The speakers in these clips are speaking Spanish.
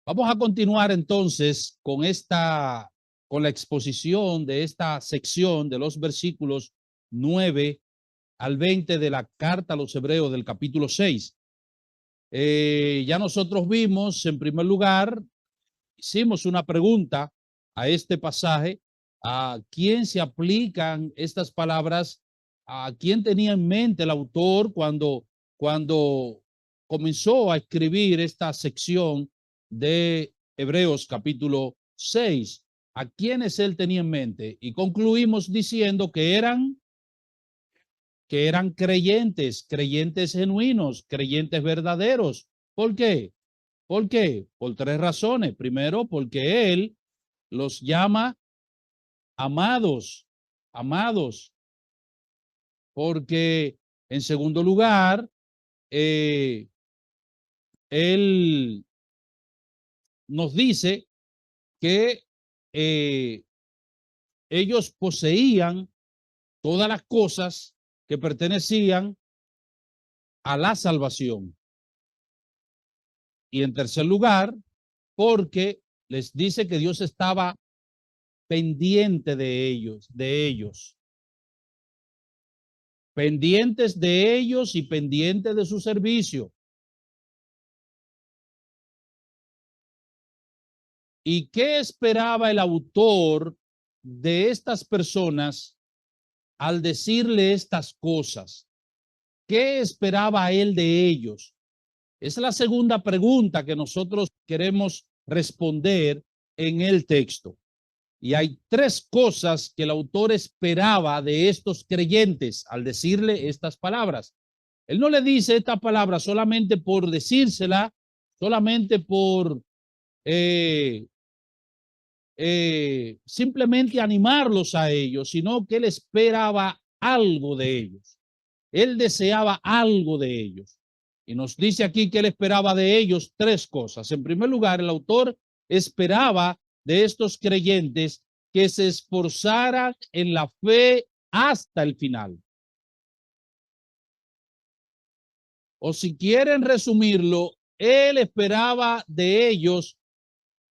Vamos a continuar entonces con la exposición de esta sección de los versículos 9 al 20 de la carta a los Hebreos del capítulo 6. Ya nosotros vimos, en primer lugar, hicimos una pregunta a este pasaje: ¿a quién se aplican estas palabras? ¿A quién tenía en mente el autor cuando comenzó a escribir esta sección de Hebreos capítulo 6? ¿A quiénes él tenía en mente? Y concluimos diciendo que eran creyentes, creyentes genuinos, creyentes verdaderos. ¿Por qué? ¿Por qué? Por tres razones. Primero, porque él los llama amados, amados. Porque, en segundo lugar, él nos dice que eh, ellos poseían todas las cosas que pertenecían a la salvación. Y en tercer lugar, porque les dice que Dios estaba pendiente de ellos, pendientes de ellos y pendientes de su servicio. ¿Y qué esperaba el autor de estas personas al decirle estas cosas? ¿Qué esperaba él de ellos? Es la segunda pregunta que nosotros queremos responder en el texto. Y hay tres cosas que el autor esperaba de estos creyentes al decirle estas palabras. Él no le dice esta palabra solamente por decírsela, solamente por eh, simplemente animarlos a ellos, sino que él esperaba algo de ellos. Él deseaba algo de ellos. Y nos dice aquí que él esperaba de ellos tres cosas. En primer lugar, el autor esperaba de estos creyentes que se esforzaran en la fe hasta el final. O si quieren resumirlo, él esperaba de ellos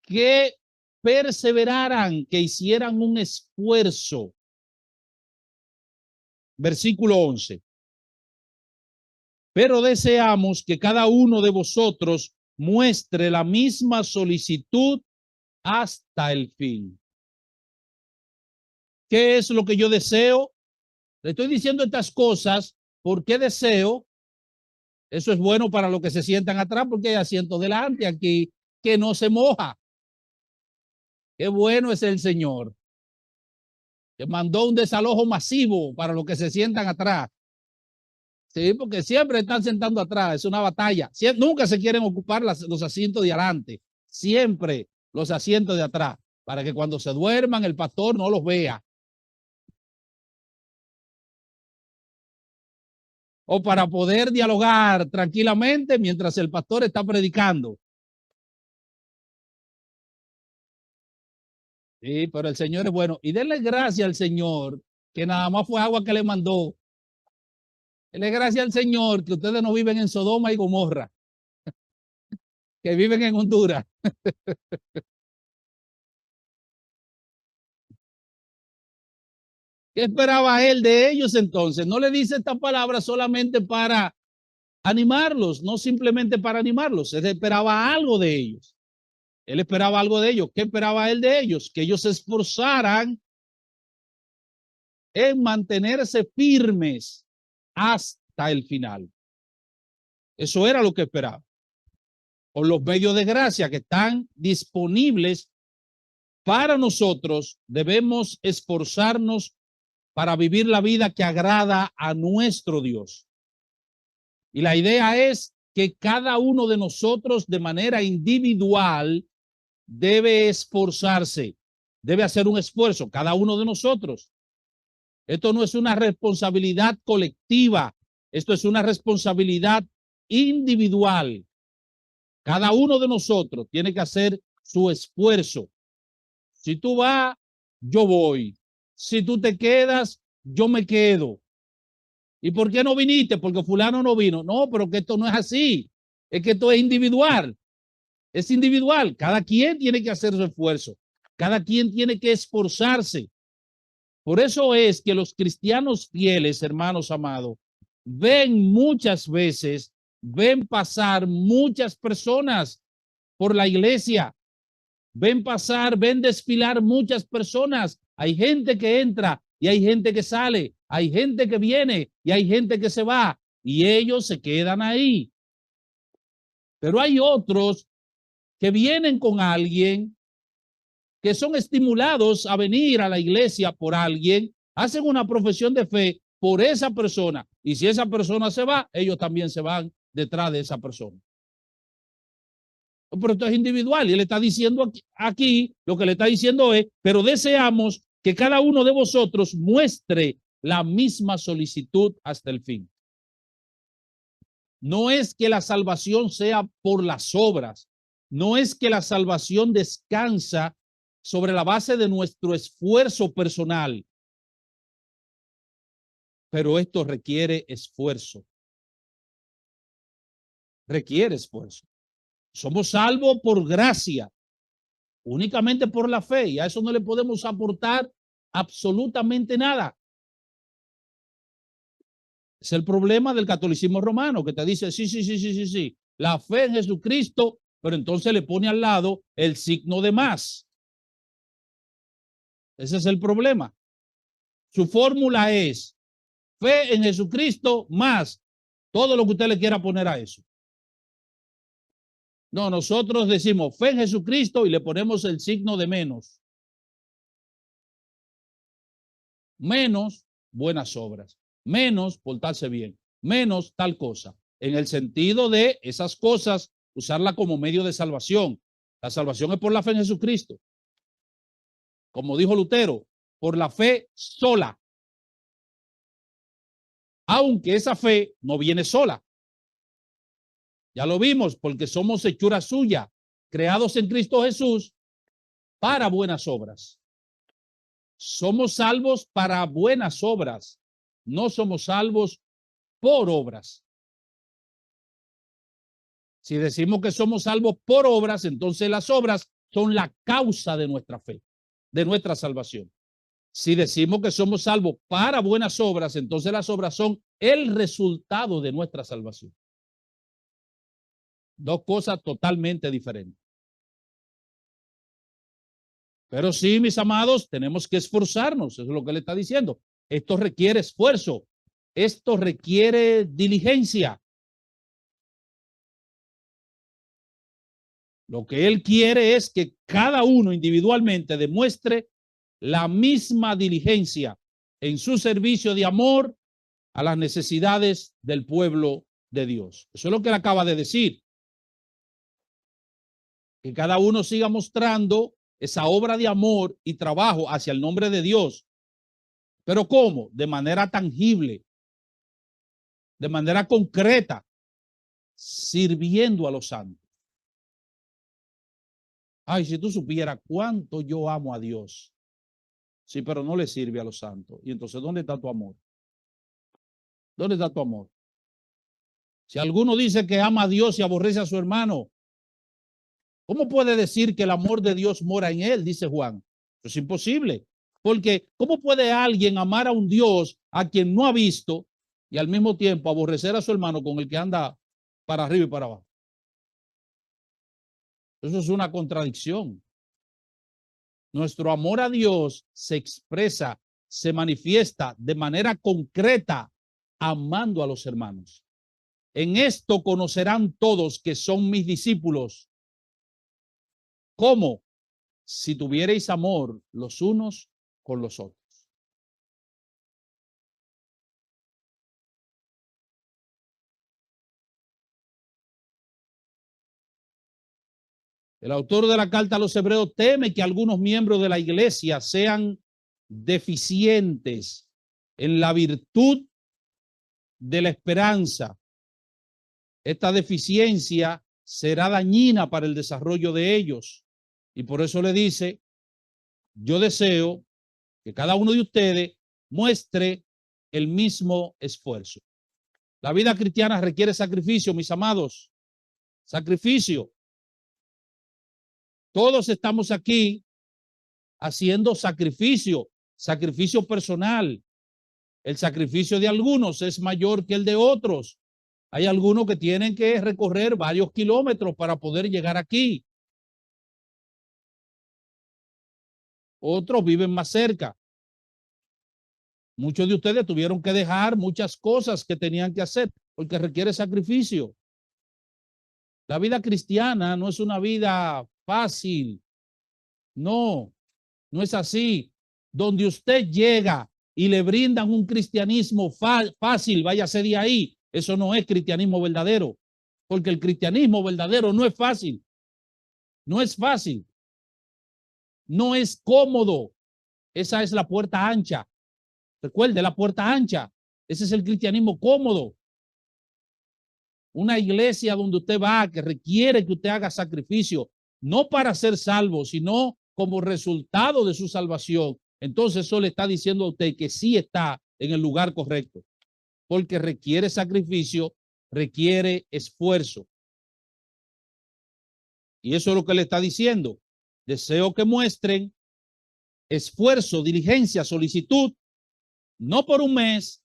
que perseveraran, que hicieran un esfuerzo. Versículo 11. Pero deseamos que cada uno de vosotros muestre la misma solicitud hasta el fin. ¿Qué es lo que yo deseo? Le estoy diciendo estas cosas porque deseo. Eso es bueno para los que se sientan atrás, porque hay asientos delante aquí que no se moja. Qué bueno es el Señor, que mandó un desalojo masivo para los que se sientan atrás. Sí, porque siempre están sentando atrás, es una batalla. Nunca se quieren ocupar los asientos de adelante, siempre los asientos de atrás, para que cuando se duerman el pastor no los vea. O para poder dialogar tranquilamente mientras el pastor está predicando. Sí, pero el Señor es bueno. Y denle gracias al Señor, que nada más fue agua que le mandó. Denle gracias al Señor que ustedes no viven en Sodoma y Gomorra, que viven en Honduras. ¿Qué esperaba él de ellos entonces? No le dice esta palabra solamente para animarlos, no simplemente para animarlos. Él esperaba algo de ellos. Él esperaba algo de ellos. ¿Qué esperaba él de ellos? Que ellos se esforzaran en mantenerse firmes hasta el final. Eso era lo que esperaba. Con los medios de gracia que están disponibles para nosotros, debemos esforzarnos para vivir la vida que agrada a nuestro Dios. Y la idea es que cada uno de nosotros de manera individual debe esforzarse, debe hacer un esfuerzo, cada uno de nosotros. Esto no es una responsabilidad colectiva, esto es una responsabilidad individual. Cada uno de nosotros tiene que hacer su esfuerzo. Si tú vas, yo voy. Si tú te quedas, yo me quedo. ¿Y por qué no viniste? Porque fulano no vino. No, pero que esto no es así. Es que esto es individual. Es individual. Cada quien tiene que hacer su esfuerzo. Cada quien tiene que esforzarse. Por eso es que los cristianos fieles, hermanos amados, ven muchas veces, ven pasar muchas personas por la iglesia, ven pasar, ven desfilar muchas personas. Hay gente que entra y hay gente que sale, hay gente que viene y hay gente que se va y ellos se quedan ahí. Pero hay otros que vienen con alguien, que son estimulados a venir a la iglesia por alguien, hacen una profesión de fe por esa persona. Y si esa persona se va, ellos también se van detrás de esa persona. Pero esto es individual y él está diciendo aquí, lo que le está diciendo es, pero deseamos que cada uno de vosotros muestre la misma solicitud hasta el fin. No es que la salvación sea por las obras, no es que la salvación descansa sobre la base de nuestro esfuerzo personal, pero esto requiere esfuerzo. Requiere esfuerzo. Somos salvos por gracia, únicamente por la fe, y a eso no le podemos aportar absolutamente nada. Es el problema del catolicismo romano, que te dice, sí, la fe en Jesucristo, pero entonces le pone al lado el signo de más. Ese es el problema. Su fórmula es fe en Jesucristo más todo lo que usted le quiera poner a eso. No, nosotros decimos fe en Jesucristo y le ponemos el signo de menos. Menos buenas obras, menos portarse bien, menos tal cosa. En el sentido de esas cosas, usarla como medio de salvación. La salvación es por la fe en Jesucristo. Como dijo Lutero, por la fe sola. Aunque esa fe no viene sola. Ya lo vimos, porque somos hechura suya, creados en Cristo Jesús para buenas obras. Somos salvos para buenas obras, no somos salvos por obras. Si decimos que somos salvos por obras, entonces las obras son la causa de nuestra fe, de nuestra salvación. Si decimos que somos salvos para buenas obras, entonces las obras son el resultado de nuestra salvación. Dos cosas totalmente diferentes. Pero sí, mis amados, tenemos que esforzarnos, eso es lo que le está diciendo. Esto requiere esfuerzo, esto requiere diligencia. Lo que él quiere es que cada uno individualmente demuestre la misma diligencia en su servicio de amor a las necesidades del pueblo de Dios. Eso es lo que él acaba de decir. Que cada uno siga mostrando esa obra de amor y trabajo hacia el nombre de Dios. ¿Pero cómo? De manera tangible, de manera concreta, sirviendo a los santos. Ay, si tú supieras cuánto yo amo a Dios. Sí, pero no le sirve a los santos. Y entonces, ¿dónde está tu amor? ¿Dónde está tu amor? Si alguno dice que ama a Dios y aborrece a su hermano, ¿cómo puede decir que el amor de Dios mora en él? Dice Juan. Eso es imposible. Porque ¿cómo puede alguien amar a un Dios a quien no ha visto y al mismo tiempo aborrecer a su hermano con el que anda para arriba y para abajo? Eso es una contradicción. Nuestro amor a Dios se expresa, se manifiesta de manera concreta amando a los hermanos. En esto conocerán todos que son mis discípulos. ¿Cómo? Si tuvierais amor los unos con los otros. El autor de la carta a los hebreos teme que algunos miembros de la iglesia sean deficientes en la virtud de la esperanza. Esta deficiencia será dañina para el desarrollo de ellos. Y por eso le dice, yo deseo que cada uno de ustedes muestre el mismo esfuerzo. La vida cristiana requiere sacrificio, mis amados. Sacrificio. Todos estamos aquí haciendo sacrificio, sacrificio personal. El sacrificio de algunos es mayor que el de otros. Hay algunos que tienen que recorrer varios kilómetros para poder llegar aquí. Otros viven más cerca. Muchos de ustedes tuvieron que dejar muchas cosas que tenían que hacer porque requiere sacrificio. La vida cristiana no es una vida fácil. No, no es así. Donde usted llega y le brindan un cristianismo fácil, váyase de ahí. Eso no es cristianismo verdadero, porque el cristianismo verdadero no es fácil. No es fácil. No es cómodo. Esa es la puerta ancha. Recuerde, la puerta ancha. Ese es el cristianismo cómodo. Una iglesia donde usted va, que requiere que usted haga sacrificio, no para ser salvo, sino como resultado de su salvación. Entonces eso le está diciendo a usted que sí está en el lugar correcto, porque requiere sacrificio, requiere esfuerzo. Y eso es lo que le está diciendo. Deseo que muestren esfuerzo, diligencia, solicitud, no por un mes,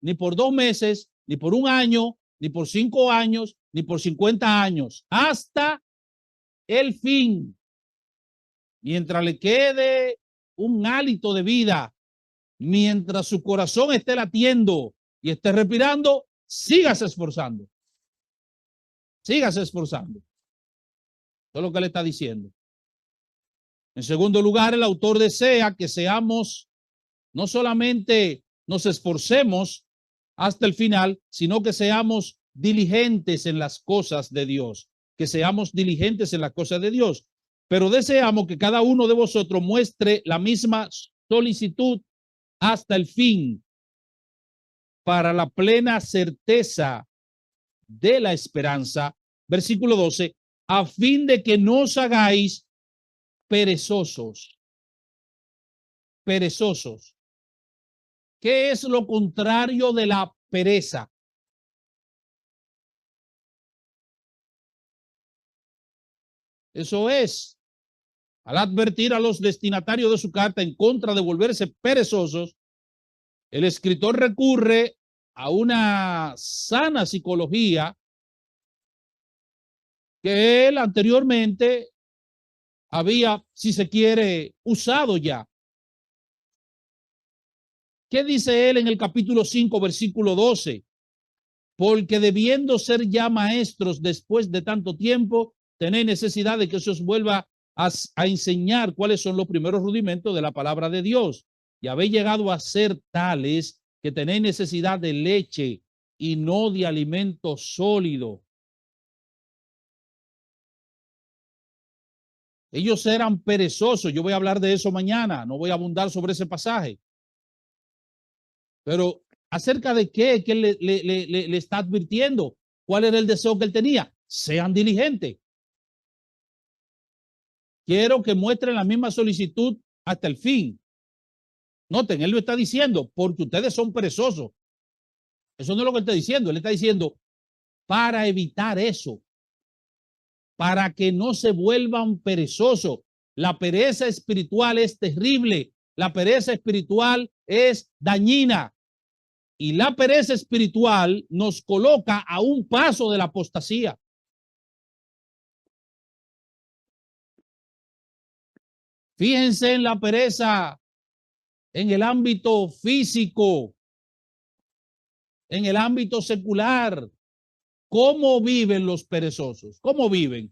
ni por 2 meses, ni por un año, ni por 5 años, ni por 50 años, hasta el fin. Mientras le quede un hálito de vida, mientras su corazón esté latiendo y esté respirando, sígase esforzando. Sígase esforzando. Eso es lo que le está diciendo. En segundo lugar, el autor desea que seamos, no solamente nos esforcemos hasta el final, sino que seamos diligentes en las cosas de Dios, que seamos diligentes en las cosas de Dios. Pero deseamos que cada uno de vosotros muestre la misma solicitud hasta el fin, para la plena certeza de la esperanza. Versículo 12, a fin de que no os hagáis perezosos. Perezosos. ¿Qué es lo contrario de la pereza? Eso es, al advertir a los destinatarios de su carta en contra de volverse perezosos, el escritor recurre a una sana psicología que él anteriormente había, si se quiere, usado ya. ¿Qué dice él en el capítulo 5, versículo 12? Porque debiendo ser ya maestros después de tanto tiempo, tenéis necesidad de que se os vuelva a enseñar cuáles son los primeros rudimentos de la palabra de Dios. Y habéis llegado a ser tales que tenéis necesidad de leche y no de alimento sólido. Ellos eran perezosos. Yo voy a hablar de eso mañana. No voy a abundar sobre ese pasaje. Pero acerca de qué le está advirtiendo. ¿Cuál era el deseo que él tenía? Sean diligentes. Quiero que muestren la misma solicitud hasta el fin. Noten, él lo está diciendo porque ustedes son perezosos. Eso no es lo que él está diciendo. Él está diciendo para evitar eso, para que no se vuelvan perezosos. La pereza espiritual es terrible. La pereza espiritual es dañina. Y la pereza espiritual nos coloca a un paso de la apostasía. Fíjense en la pereza en el ámbito físico, en el ámbito secular. ¿Cómo viven los perezosos? ¿Cómo viven?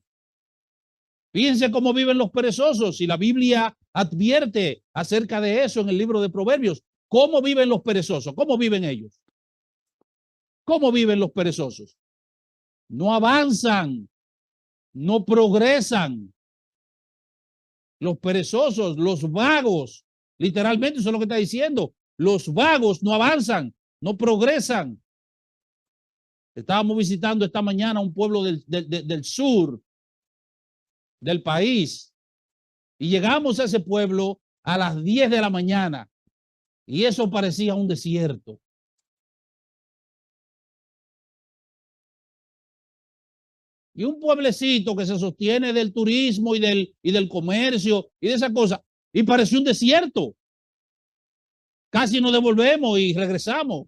Fíjense cómo viven los perezosos. Y la Biblia advierte acerca de eso en el libro de Proverbios. ¿Cómo viven los perezosos? ¿Cómo viven ellos? ¿Cómo viven los perezosos? No avanzan, no progresan. Los perezosos, los vagos, literalmente eso es lo que está diciendo. Los vagos no avanzan, no progresan. Estábamos visitando esta mañana un pueblo del sur del país y llegamos a ese pueblo a las 10 de la mañana y eso parecía un desierto. Y un pueblecito que se sostiene del turismo y del comercio y de esas cosas. Y pareció un desierto. Casi nos devolvemos y regresamos.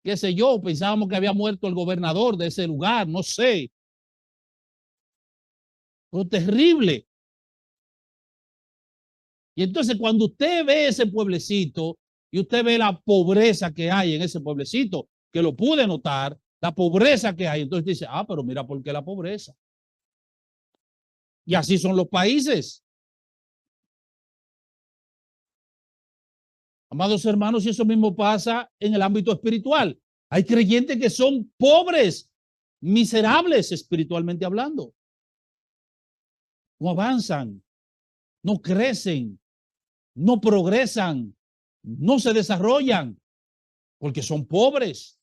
Qué sé yo, pensábamos que había muerto el gobernador de ese lugar, no sé. Fue terrible. Y entonces cuando usted ve ese pueblecito y usted ve la pobreza que hay en ese pueblecito, que lo pude notar, la pobreza que hay, entonces dice, ah, pero mira por qué la pobreza. Y así son los países. Amados hermanos, y eso mismo pasa en el ámbito espiritual. Hay creyentes que son pobres, miserables espiritualmente hablando. No avanzan, no crecen, no progresan, no se desarrollan, porque son pobres,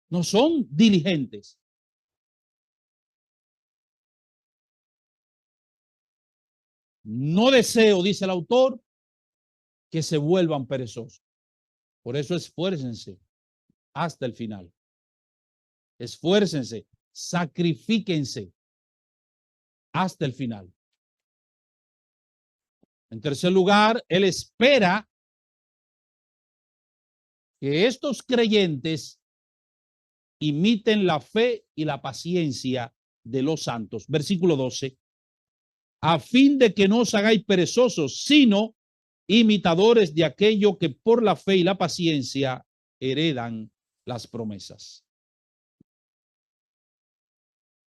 no son diligentes. No deseo, dice el autor, que se vuelvan perezosos. Por eso esfuércense hasta el final. Esfuércense, sacrifíquense hasta el final. En tercer lugar, él espera que estos creyentes imiten la fe y la paciencia de los santos. Versículo 12. A fin de que no os hagáis perezosos, sino imitadores de aquello que por la fe y la paciencia heredan las promesas.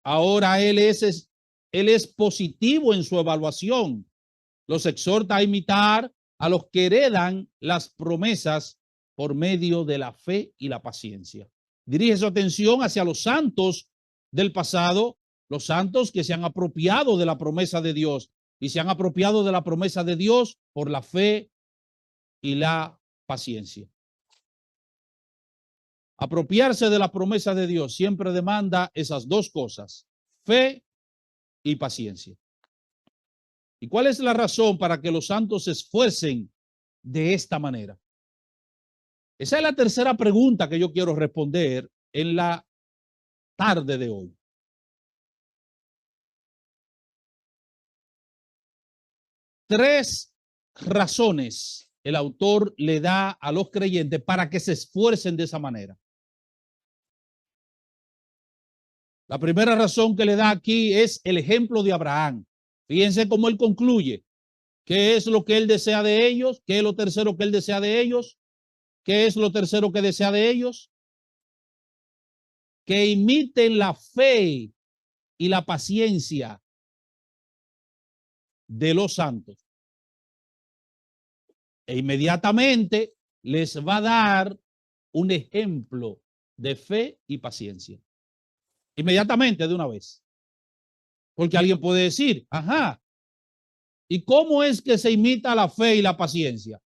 Ahora él es positivo en su evaluación. Los exhorta a imitar a los que heredan las promesas por medio de la fe y la paciencia. Dirige su atención hacia los santos del pasado, los santos que se han apropiado de la promesa de Dios y se han apropiado de la promesa de Dios por la fe y la paciencia. Apropiarse de la promesa de Dios siempre demanda esas dos cosas, fe y paciencia. ¿Y cuál es la razón para que los santos se esfuercen de esta manera? Esa es la tercera pregunta que yo quiero responder en la tarde de hoy. Tres razones el autor le da a los creyentes para que se esfuercen de esa manera. La primera razón que le da aquí es el ejemplo de Abraham. Fíjense cómo él concluye. ¿Qué es lo que él desea de ellos? ¿Qué es lo tercero que él desea de ellos? ¿Qué es lo tercero que desea de ellos? Que imiten la fe y la paciencia de los santos. E inmediatamente les va a dar un ejemplo de fe y paciencia. Inmediatamente, de una vez. Porque alguien puede decir, ajá, ¿y cómo es que se imita la fe y la paciencia?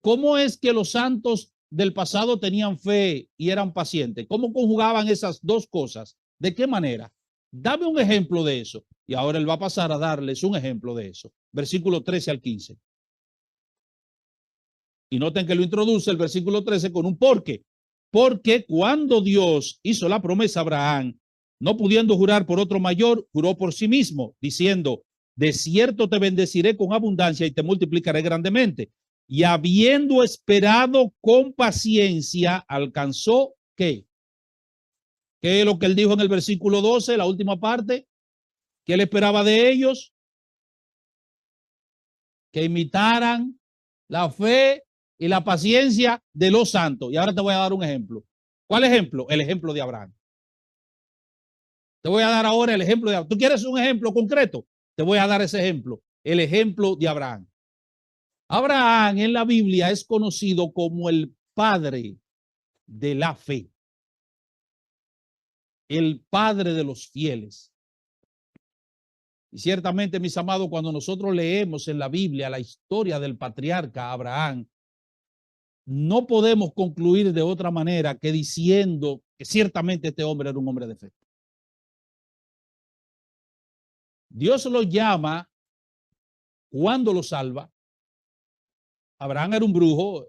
¿Cómo es que los santos del pasado tenían fe y eran pacientes? ¿Cómo conjugaban esas dos cosas? ¿De qué manera? Dame un ejemplo de eso. Y ahora él va a pasar a darles un ejemplo de eso. Versículo 13 al 15. Y noten que lo introduce el versículo 13 con un porque. Porque cuando Dios hizo la promesa a Abraham, no pudiendo jurar por otro mayor, juró por sí mismo, diciendo, de cierto te bendeciré con abundancia y te multiplicaré grandemente. Y habiendo esperado con paciencia, alcanzó ¿qué? ¿Qué es lo que él dijo en el versículo 12, la última parte? ¿Qué él esperaba de ellos? Que imitaran la fe y la paciencia de los santos. Y ahora te voy a dar un ejemplo. ¿Cuál ejemplo? El ejemplo de Abraham. Te voy a dar ahora el ejemplo de Abraham. ¿Tú quieres un ejemplo concreto? Te voy a dar ese ejemplo. El ejemplo de Abraham. Abraham en la Biblia es conocido como el padre de la fe. El padre de los fieles. Y ciertamente, mis amados, cuando nosotros leemos en la Biblia la historia del patriarca Abraham, no podemos concluir de otra manera que diciendo que ciertamente este hombre era un hombre de fe. Dios lo llama cuando lo salva. Abraham era un brujo,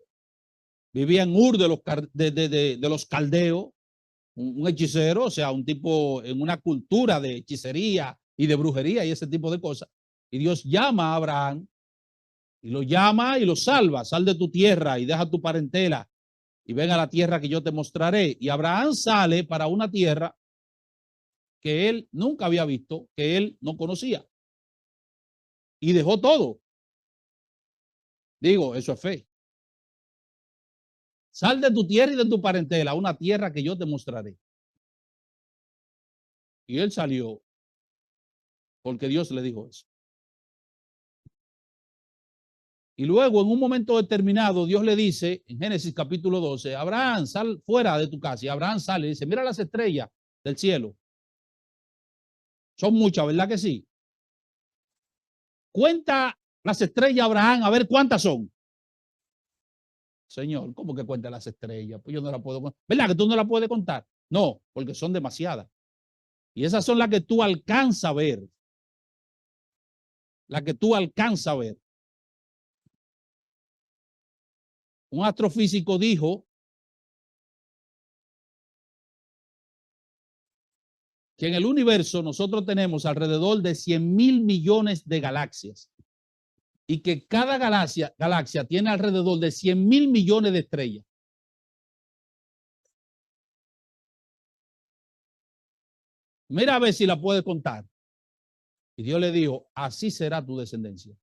vivía en Ur de los caldeos, un hechicero, o sea, un tipo en una cultura de hechicería y de brujería y ese tipo de cosas. Y Dios llama a Abraham y lo llama y lo salva. Sal de tu tierra y deja tu parentela y ven a la tierra que yo te mostraré. Y Abraham sale para una tierra que él nunca había visto, que él no conocía. Y dejó todo. Digo, eso es fe. Sal de tu tierra y de tu parentela a una tierra que yo te mostraré. Y él salió porque Dios le dijo eso. Y luego, en un momento determinado, Dios le dice, en Génesis capítulo 12, Abraham, sal fuera de tu casa. Y Abraham sale y dice, mira las estrellas del cielo. Son muchas, ¿verdad que sí? Cuenta las estrellas, Abraham, a ver cuántas son. Señor, ¿cómo que cuenta las estrellas? Pues yo no las puedo contar. ¿Verdad que tú no las puedes contar? No, porque son demasiadas. Y esas son las que tú alcanzas a ver. Las que tú alcanzas a ver. Un astrofísico dijo que en el universo nosotros tenemos alrededor de 100.000 millones de galaxias y que cada galaxia tiene alrededor de 100.000 millones de estrellas. Mira a ver si la puedes contar. Y Dios le dijo, así será tu descendencia.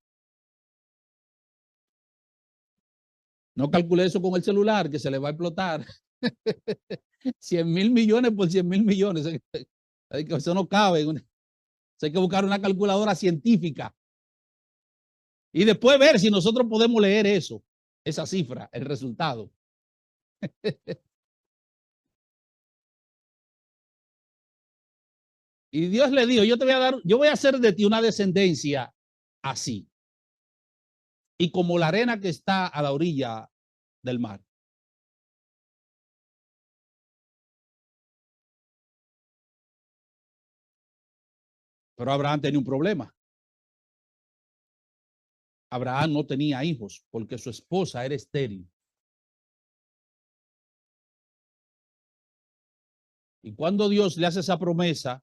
No calcule eso con el celular, que se le va a explotar. 100.000 millones por 100.000 millones. Eso no cabe. Hay que buscar una calculadora científica. Y después ver si nosotros podemos leer eso, esa cifra, el resultado. Y Dios le dijo, yo voy a hacer de ti una descendencia así. Y como la arena que está a la orilla del mar. Pero Abraham tenía un problema. Abraham no tenía hijos porque su esposa era estéril. Y cuando Dios le hace esa promesa,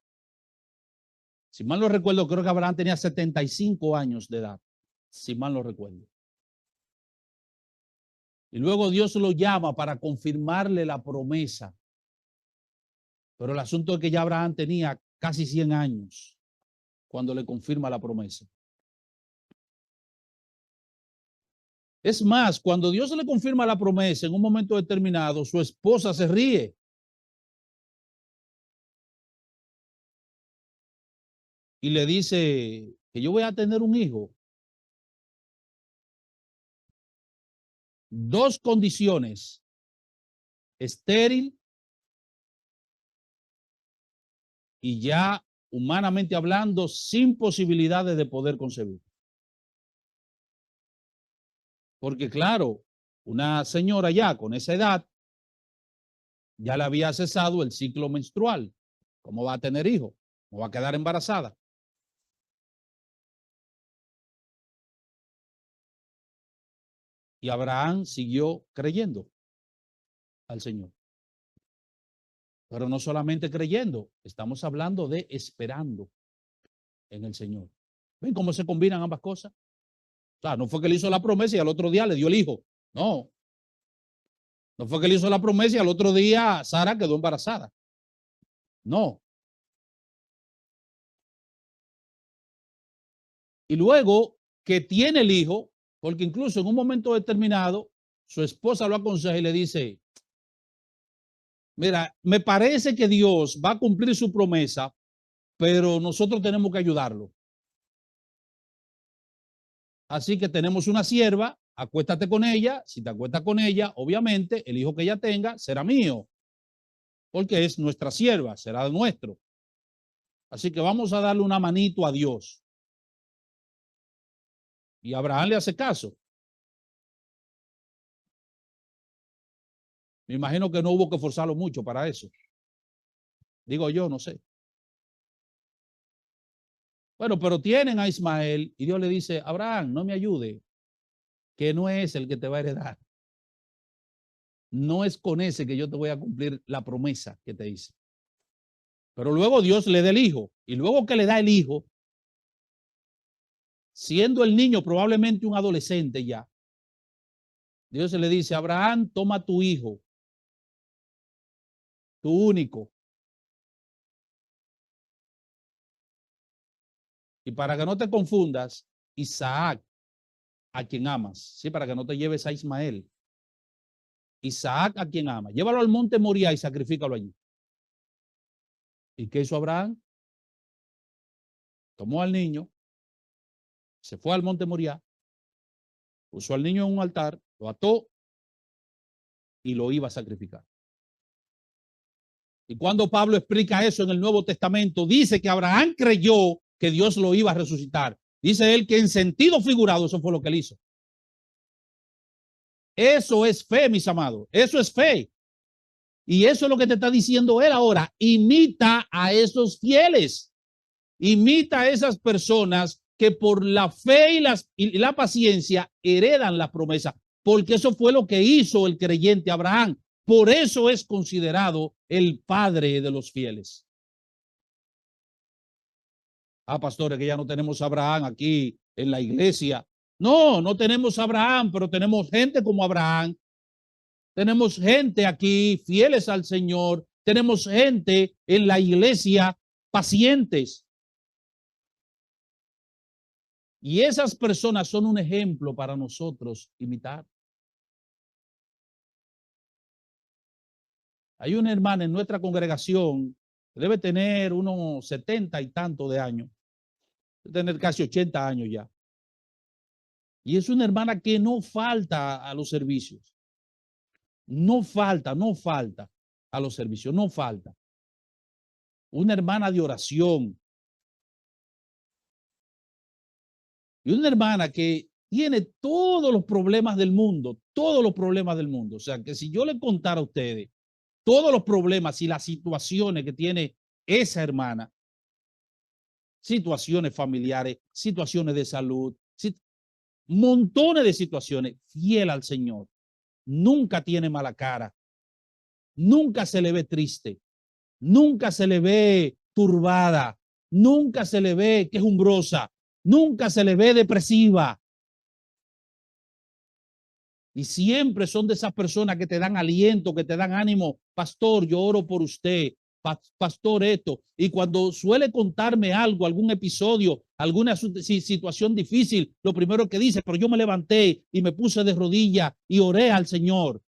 si mal no recuerdo, creo que Abraham tenía 75 años de edad, si mal no recuerdo. Y luego Dios lo llama para confirmarle la promesa. Pero el asunto es que ya Abraham tenía casi 100 años cuando le confirma la promesa. Es más, cuando Dios le confirma la promesa en un momento determinado, su esposa se ríe. Y le dice que yo voy a tener un hijo. Dos condiciones: estéril y ya humanamente hablando sin posibilidades de poder concebir. Porque claro, una señora ya con esa edad ya le había cesado el ciclo menstrual. ¿Cómo va a tener hijo? ¿Cómo va a quedar embarazada? Y Abraham siguió creyendo al Señor. Pero no solamente creyendo, estamos hablando de esperando en el Señor. ¿Ven cómo se combinan ambas cosas? O sea, no fue que le hizo la promesa y al otro día le dio el hijo. No. No fue que le hizo la promesa y al otro día Sara quedó embarazada. No. Y luego que tiene el hijo, porque incluso en un momento determinado, su esposa lo aconseja y le dice, mira, me parece que Dios va a cumplir su promesa, pero nosotros tenemos que ayudarlo. Así que tenemos una sierva, acuéstate con ella, si te acuestas con ella, obviamente el hijo que ella tenga será mío, porque es nuestra sierva, será nuestro. Así que vamos a darle una manito a Dios. Y Abraham le hace caso. Me imagino que no hubo que forzarlo mucho para eso. Digo yo, no sé. Bueno, pero tienen a Ismael y Dios le dice, Abraham, no me ayude, que no es el que te va a heredar. no es con ese que yo te voy a cumplir la promesa que te hice. Pero luego Dios le da el hijo, y luego que le da el hijo, siendo el niño probablemente un adolescente ya, Dios le dice: Abraham, toma tu hijo, tu único, y para que no te confundas, Isaac, a quien amas, sí, para que no te lleves a Ismael. Isaac, a quien ama, llévalo al monte Moriah y sacrifícalo allí. ¿Y qué hizo Abraham? Tomó al niño, se fue al monte Moriah, puso al niño en un altar, lo ató y lo iba a sacrificar. Y cuando Pablo explica eso en el Nuevo Testamento, dice que Abraham creyó que Dios lo iba a resucitar. Dice él que en sentido figurado eso fue lo que él hizo. Eso es fe, mis amados. Eso es fe. Y eso es lo que te está diciendo él ahora. Imita a esos fieles. Imita a esas personas que por la fe y la paciencia heredan la promesa. Porque eso fue lo que hizo el creyente Abraham. Por eso es considerado el padre de los fieles. Ah, pastores, que ya no tenemos a Abraham aquí en la iglesia. No, no tenemos a Abraham, pero tenemos gente como Abraham. Tenemos gente aquí fieles al Señor. Tenemos gente en la iglesia pacientes. Y esas personas son un ejemplo para nosotros imitar. Hay una hermana en nuestra congregación, debe tener unos 70 y tantos de años, debe tener casi 80 años ya. Y es una hermana que no falta a los servicios. No falta a los servicios, no falta. Una hermana de oración. Y una hermana que tiene todos los problemas del mundo, todos los problemas del mundo. O sea, que si yo le contara a ustedes todos los problemas y las situaciones que tiene esa hermana, situaciones familiares, situaciones de salud, montones de situaciones, fiel al Señor, nunca tiene mala cara, nunca se le ve triste, nunca se le ve turbada, nunca se le ve quejumbrosa, nunca se le ve depresiva. Y siempre son de esas personas que te dan aliento, que te dan ánimo. Pastor, yo oro por usted. Pastor, esto. Y cuando suele contarme algo, algún episodio, alguna situación difícil, lo primero que dice: pero yo me levanté y me puse de rodillas y oré al Señor.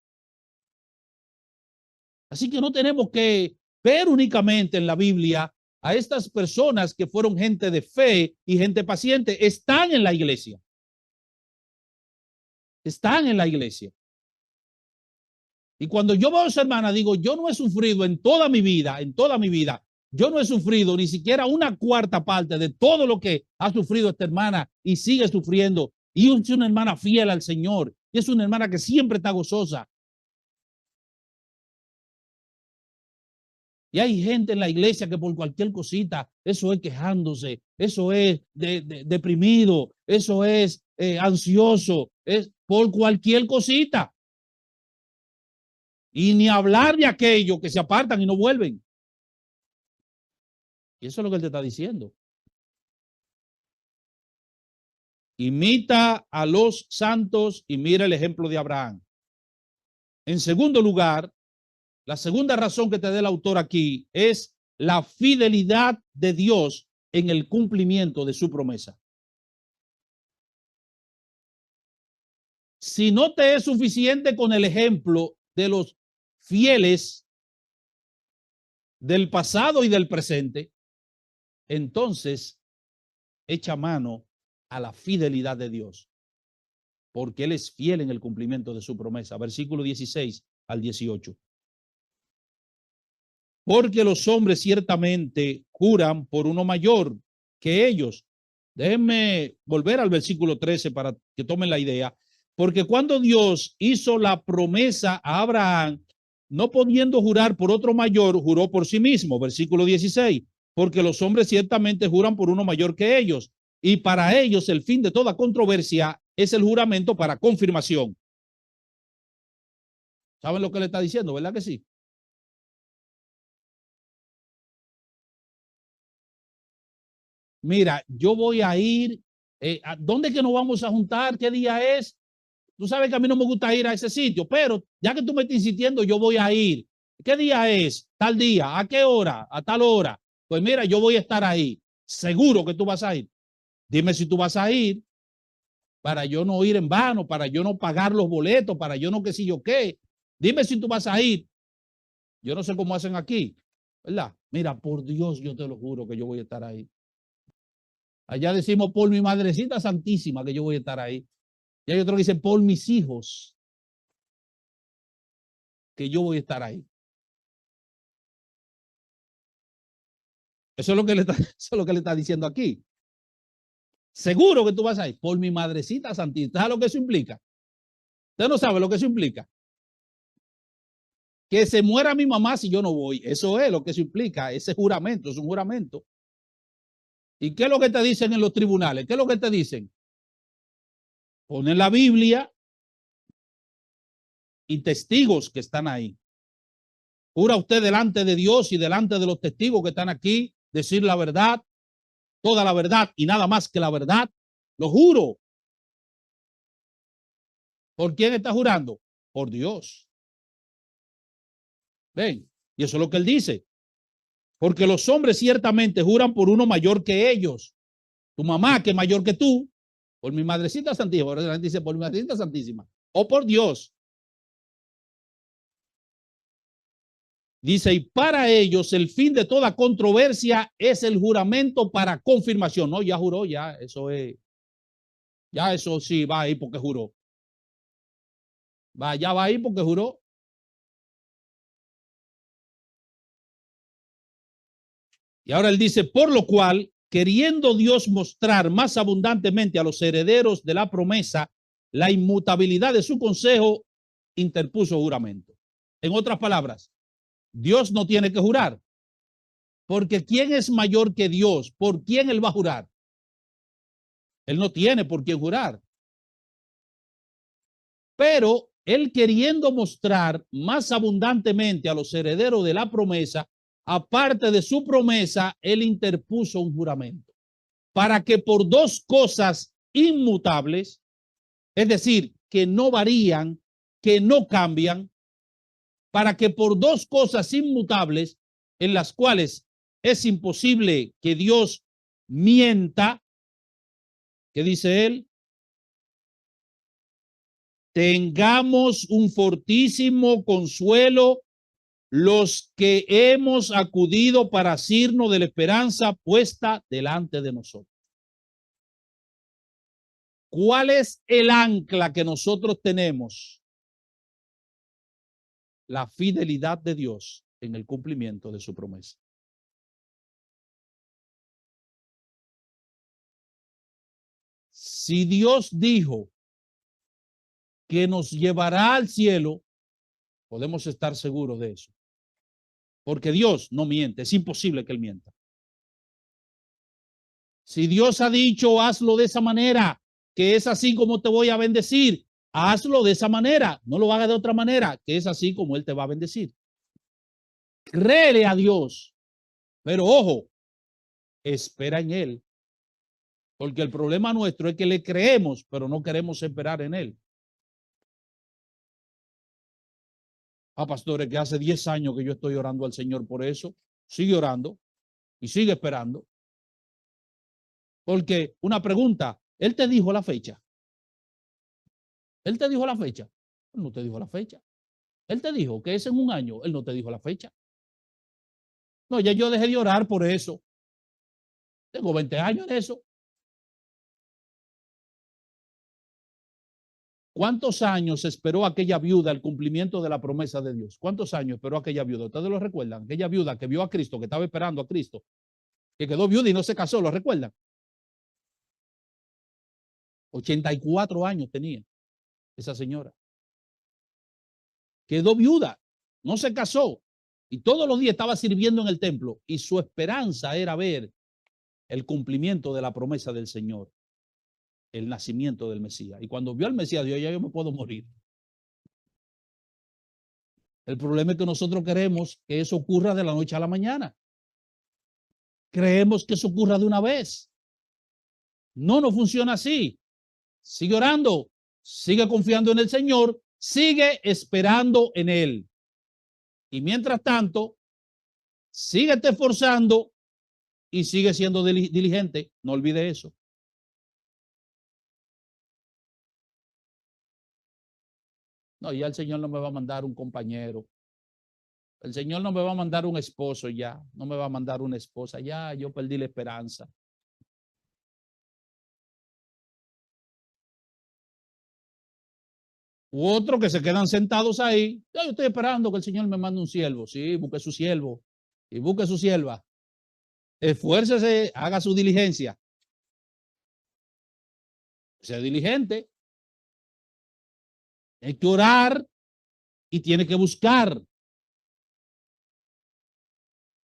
Así que no tenemos que ver únicamente en la Biblia a estas personas que fueron gente de fe y gente paciente. Están en la iglesia. Están en la iglesia. Y cuando yo veo a esa hermana, digo: yo no he sufrido en toda mi vida, yo no he sufrido ni siquiera una cuarta parte de todo lo que ha sufrido esta hermana y sigue sufriendo. Y es una hermana fiel al Señor. Y es una hermana que siempre está gozosa. Y hay gente en la iglesia que por cualquier cosita, eso es quejándose, eso es deprimido, eso es ansioso, es por cualquier cosita. Y ni hablar de aquello que se apartan y no vuelven. Y eso es lo que él te está diciendo. Imita a los santos y mira el ejemplo de Abraham. En segundo lugar, la segunda razón que te da el autor aquí es la fidelidad de Dios en el cumplimiento de su promesa. Si no te es suficiente con el ejemplo de los fieles del pasado y del presente, entonces echa mano a la fidelidad de Dios, porque Él es fiel en el cumplimiento de su promesa. Versículo 16 al 18. Porque los hombres ciertamente juran por uno mayor que ellos. Déjenme volver al versículo 13 para que tomen la idea. Porque cuando Dios hizo la promesa a Abraham, no pudiendo jurar por otro mayor, juró por sí mismo. Versículo 16. Porque los hombres ciertamente juran por uno mayor que ellos. Y para ellos el fin de toda controversia es el juramento para confirmación. ¿Saben lo que le está diciendo? ¿Verdad que sí? Mira, yo voy a ir. ¿A dónde es que nos vamos a juntar? ¿Qué día es? Tú sabes que a mí no me gusta ir a ese sitio, pero ya que tú me estás insistiendo, yo voy a ir. ¿Qué día es? Tal día. ¿A qué hora? A tal hora. Pues mira, yo voy a estar ahí. Seguro que tú vas a ir. Dime si tú vas a ir para yo no ir en vano, para yo no pagar los boletos, para yo no qué sé yo qué. Dime si tú vas a ir. Yo no sé cómo hacen aquí, ¿verdad? Mira, por Dios, yo te lo juro que yo voy a estar ahí. Allá decimos por mi madrecita santísima que yo voy a estar ahí. Y hay otro que dice por mis hijos que yo voy a estar ahí. Eso es lo que le está, eso es lo que le está diciendo aquí. Seguro que tú vas a ir por mi madrecita santísima. ¿Sabes lo que eso implica? Usted no sabe lo que eso implica. Que se muera mi mamá si yo no voy. Eso es lo que eso implica. Ese juramento es un juramento. ¿Y qué es lo que te dicen en los tribunales? ¿Qué es lo que te dicen? Ponen la Biblia y testigos que están ahí. Jura usted delante de Dios y delante de los testigos que están aquí, decir la verdad, toda la verdad y nada más que la verdad. Lo juro. ¿Por quién está jurando? Por Dios. Ven, y eso es lo que él dice. Porque los hombres ciertamente juran por uno mayor que ellos. Tu mamá, que es mayor que tú, por mi madrecita santísima, por eso dice por mi madrecita santísima, o por Dios. Dice, y para ellos el fin de toda controversia es el juramento para confirmación. No, ya juró, ya, eso es, ya eso sí va ahí porque juró. Va, ya va ahí porque juró. Y ahora él dice, por lo cual, queriendo Dios mostrar más abundantemente a los herederos de la promesa la inmutabilidad de su consejo, interpuso juramento. En otras palabras, Dios no tiene que jurar, porque ¿quién es mayor que Dios? ¿Por quién él va a jurar? Él no tiene por quién jurar. Pero él queriendo mostrar más abundantemente a los herederos de la promesa, aparte de su promesa, él interpuso un juramento para que por dos cosas inmutables, es decir, que no varían, que no cambian, para que por dos cosas inmutables en las cuales es imposible que Dios mienta, ¿qué dice él? Tengamos un fortísimo consuelo los que hemos acudido para asirnos de la esperanza puesta delante de nosotros. ¿Cuál es el ancla que nosotros tenemos? La fidelidad de Dios en el cumplimiento de su promesa. Si Dios dijo que nos llevará al cielo, podemos estar seguros de eso. Porque Dios no miente, es imposible que Él mienta. Si Dios ha dicho, hazlo de esa manera, que es así como te voy a bendecir, hazlo de esa manera, no lo hagas de otra manera, que es así como Él te va a bendecir. Créele a Dios, pero ojo, espera en Él, porque el problema nuestro es que le creemos, pero no queremos esperar en Él. Pastores, que hace 10 años que yo estoy orando al Señor por eso, sigue orando y sigue esperando. Porque una pregunta, Él te dijo la fecha. Él te dijo la fecha. Él no te dijo la fecha. Él te dijo que es en un año. Él no te dijo la fecha. No, ya yo dejé de orar por eso. Tengo 20 años en eso. ¿Cuántos años esperó aquella viuda el cumplimiento de la promesa de Dios? ¿Cuántos años esperó aquella viuda? ¿Ustedes lo recuerdan? Aquella viuda que vio a Cristo, que estaba esperando a Cristo, que quedó viuda y no se casó, ¿lo recuerdan? 84 años tenía esa señora. Quedó viuda, no se casó y todos los días estaba sirviendo en el templo y su esperanza era ver el cumplimiento de la promesa del Señor, el nacimiento del Mesías. Y cuando vio al Mesías, dijo, ya yo me puedo morir. El problema es que nosotros queremos que eso ocurra de la noche a la mañana. Creemos que eso ocurra de una vez. No, no funciona así. Sigue orando, sigue confiando en el Señor, sigue esperando en Él. Y mientras tanto, sigue te esforzando y sigue siendo diligente. No olvide eso. No, ya el Señor no me va a mandar un compañero. El Señor no me va a mandar un esposo ya. No me va a mandar una esposa. Ya, yo perdí la esperanza. U otros que se quedan sentados ahí. Yo estoy esperando que el Señor me mande un siervo. Sí, busque su siervo y busque su sierva. Esfuércese, haga su diligencia. Sea diligente. Hay que orar y tiene que buscar.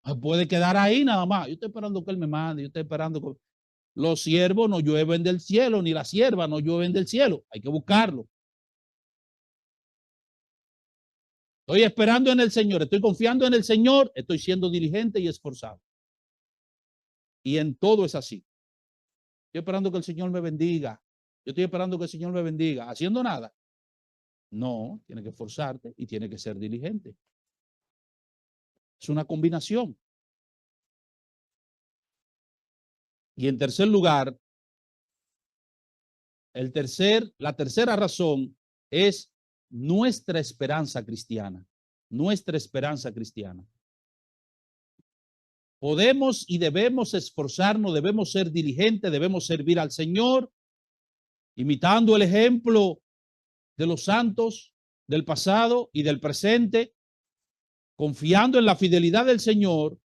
No puede quedar ahí nada más. Yo estoy esperando que Él me mande. Yo estoy esperando que los siervos no llueven del cielo, ni las siervas no llueven del cielo. Hay que buscarlo. Estoy esperando en el Señor, estoy confiando en el Señor, estoy siendo diligente y esforzado. Y en todo es así. Estoy esperando que el Señor me bendiga. Yo estoy esperando que el Señor me bendiga. ¿Haciendo nada? No, tiene que esforzarte y tiene que ser diligente. Es una combinación. Y en tercer lugar, la tercera razón es nuestra esperanza cristiana. Nuestra esperanza cristiana. Podemos y debemos esforzarnos, debemos ser diligentes, debemos servir al Señor, imitando el ejemplo de los santos del pasado y del presente, confiando en la fidelidad del Señor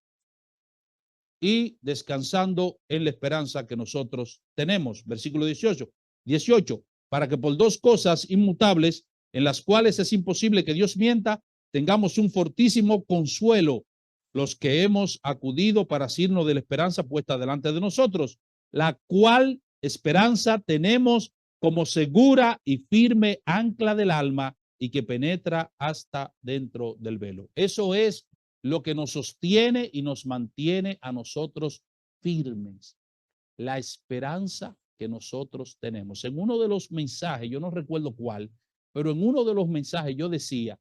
y descansando en la esperanza que nosotros tenemos. Versículo 18, para que por dos cosas inmutables, en las cuales es imposible que Dios mienta, tengamos un fortísimo consuelo los que hemos acudido para asirnos de la esperanza puesta delante de nosotros, la cual esperanza tenemos como segura y firme ancla del alma y que penetra hasta dentro del velo. Eso es lo que nos sostiene y nos mantiene a nosotros firmes. La esperanza que nosotros tenemos. En uno de los mensajes, yo no recuerdo cuál, pero en uno de los mensajes yo decía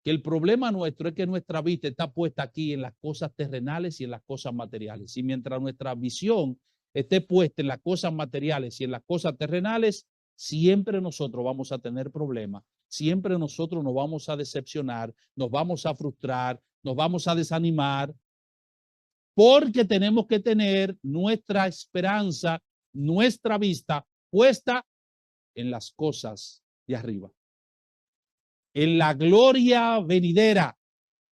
que el problema nuestro es que nuestra vista está puesta aquí en las cosas terrenales y en las cosas materiales. Y mientras nuestra visión esté puesta en las cosas materiales y en las cosas terrenales, siempre nosotros vamos a tener problemas, siempre nosotros nos vamos a decepcionar, nos vamos a frustrar, nos vamos a desanimar, porque tenemos que tener nuestra esperanza, nuestra vista puesta en las cosas de arriba, en la gloria venidera,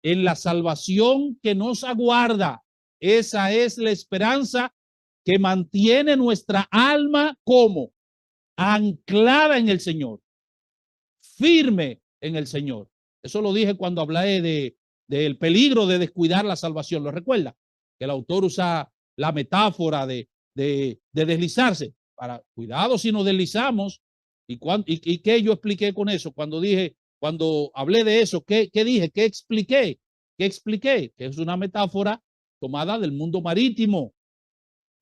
en la salvación que nos aguarda. Esa es la esperanza que mantiene nuestra alma como anclada en el Señor, firme en el Señor. Eso lo dije cuando hablé del peligro de descuidar la salvación. ¿Lo recuerda? Que el autor usa la metáfora de deslizarse. Para cuidado si nos deslizamos. ¿Y qué yo expliqué con eso? Cuando hablé de eso, ¿qué dije? ¿Qué expliqué? Que es una metáfora tomada del mundo marítimo.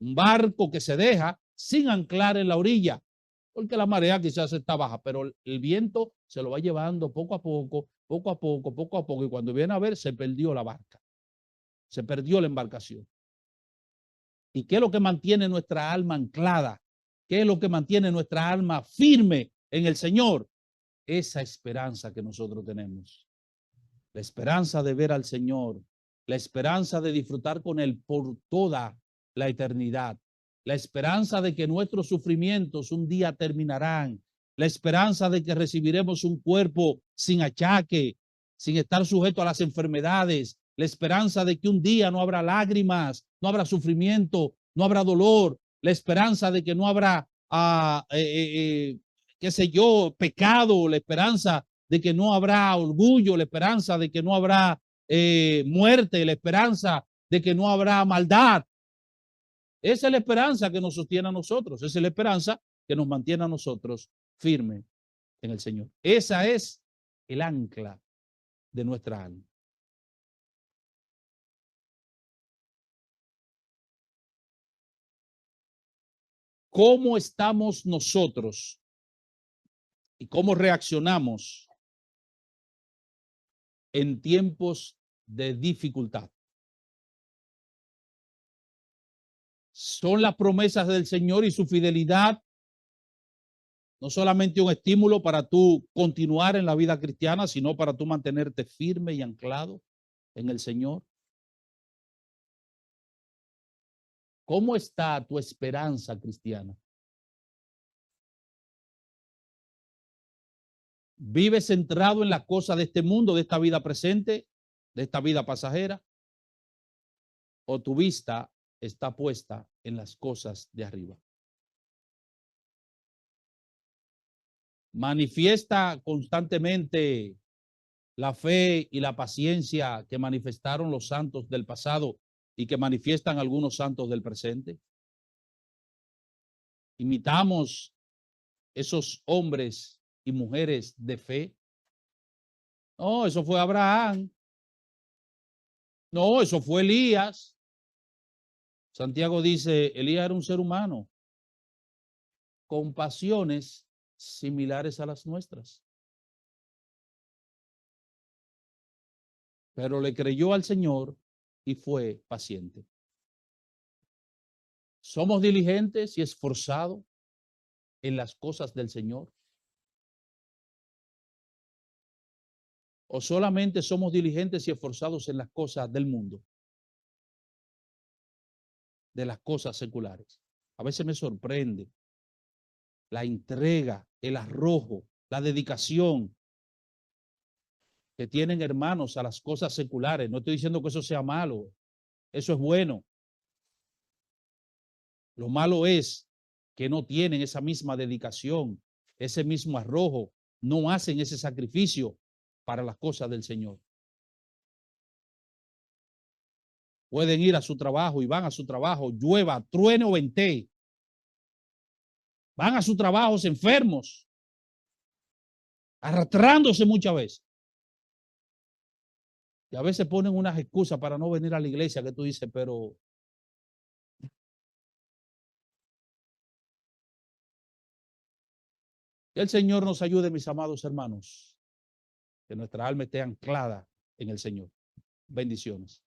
Un barco que se deja sin anclar en la orilla, porque la marea quizás está baja, pero el viento se lo va llevando poco a poco, poco a poco, poco a poco, y cuando viene a ver, se perdió la barca, se perdió la embarcación. ¿Y qué es lo que mantiene nuestra alma anclada? ¿Qué es lo que mantiene nuestra alma firme en el Señor? Esa esperanza que nosotros tenemos. La esperanza de ver al Señor, la esperanza de disfrutar con Él por toda la eternidad, la esperanza de que nuestros sufrimientos un día terminarán, la esperanza de que recibiremos un cuerpo sin achaque, sin estar sujeto a las enfermedades, la esperanza de que un día no habrá lágrimas, no habrá sufrimiento, no habrá dolor, la esperanza de que no habrá, qué sé yo, pecado, la esperanza de que no habrá orgullo, la esperanza de que no habrá muerte, la esperanza de que no habrá maldad. Esa es la esperanza que nos sostiene a nosotros, esa es la esperanza que nos mantiene a nosotros firmes en el Señor. Esa es el ancla de nuestra alma. ¿Cómo estamos nosotros y cómo reaccionamos en tiempos de dificultad? Son las promesas del Señor y su fidelidad no solamente un estímulo para tú continuar en la vida cristiana, sino para tú mantenerte firme y anclado en el Señor. ¿Cómo está tu esperanza cristiana? ¿Vives centrado en las cosas de este mundo, de esta vida presente, de esta vida pasajera? ¿O tu vista está puesta en las cosas de arriba? Manifiesta constantemente la fe y la paciencia que manifestaron los santos del pasado y que manifiestan algunos santos del presente. Imitamos esos hombres y mujeres de fe. No, eso fue Abraham. No, eso fue Elías. Santiago dice, Elías era un ser humano con pasiones similares a las nuestras. Pero le creyó al Señor y fue paciente. ¿Somos diligentes y esforzados en las cosas del Señor? ¿O solamente somos diligentes y esforzados en las cosas del mundo? De las cosas seculares. A veces me sorprende la entrega, el arrojo, la dedicación que tienen hermanos a las cosas seculares. No estoy diciendo que eso sea malo, eso es bueno. Lo malo es que no tienen esa misma dedicación, ese mismo arrojo, no hacen ese sacrificio para las cosas del Señor. Pueden ir a su trabajo y van a su trabajo, llueva, truene o ventee. Van a sus trabajos enfermos, arrastrándose muchas veces. Y a veces ponen unas excusas para no venir a la iglesia que tú dices, pero que el Señor nos ayude, mis amados hermanos, que nuestra alma esté anclada en el Señor. Bendiciones.